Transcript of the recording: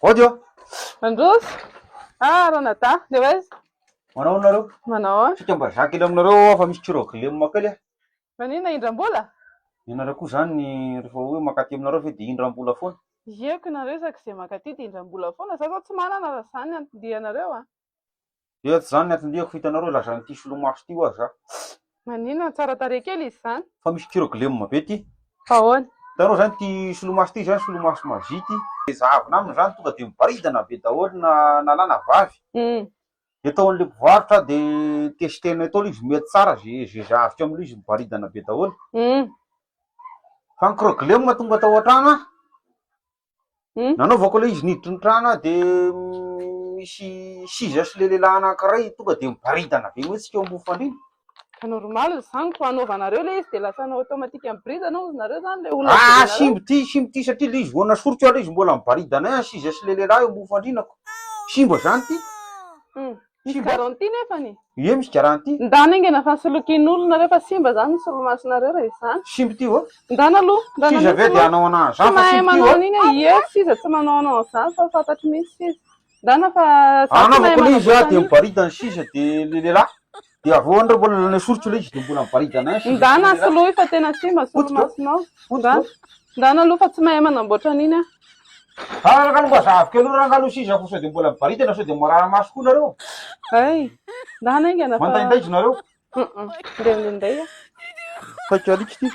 Odio. Mandroso. Ranata, de oizy. Manao nareo? Manao Sika mba zaka kely aminareo fa misy kiroglemo kely. Manina indram-bola? Ianareo koa zany rehefa hoe makaty aminareo fa dia indram-bola foana. Ieko nareo saky izay makaty dia indram-bola foana. Za zao tsy manana raha izany antondihanareo. Dia tsy izany ny atondihako fa hitanareo laza n'ity solomaso ity oa za. Manina tsara tarehy kely izy izany. Fa misy kiroglemo be ity. Ahoana? Hitanao zany ity solomaso ity zany solomaso mazity. Zahavina aminy zany tonga dia miparidana be daholo na làna vavy. Ataon'ilay mpivarotra dia testena atao izy mety tsara zay zavitra amin'ilay izy miparidana be daholo. Fa ny kiroglemo tonga tao an-trano a. Nanaovako ilay izy niditry ny trano dia misy siza sy lehilahy anankiray tonga dia miparidana be hoe tsika mofo andriny. Normaly izany ko anaovanareo ilay izy dia lasanao automatika miparidana hozy nareo zany ilay olona. Simba ty satria ilay izy vao nasoroko ilay izy mbola miparidana siza sy lehilahy mofo andrinako. Simba zany ty. Misy garantie nefany. Ie misy garantie. Ndana ingena fa solokin'olona rehefa simba zany solomasonareo rehefa izany. Simba ty ho. Ndana aloha. Siza ve dia hanao anazy Tsy mahay manao an'iny ie siza tsy manao an'izany fa fantatry misy siza. Ndana fa anaovako ilay izy dia miparidana siza dia lehilahy. Dia avy eo andreo mbola nasoroko ilay izy dia mbola miparidana siza. Ndana soloy fa tena simba solomasonao. Ndana aloha fa tsy mahay manamboatra an'iny a. Ka mba zavy kely raha ngalo siza ko sao dia mbola miparidana sao dia marara maso koa nareo. Ay, ndana ingena fa mandaindaitra nareo. Ndeha. Fa kalika ty.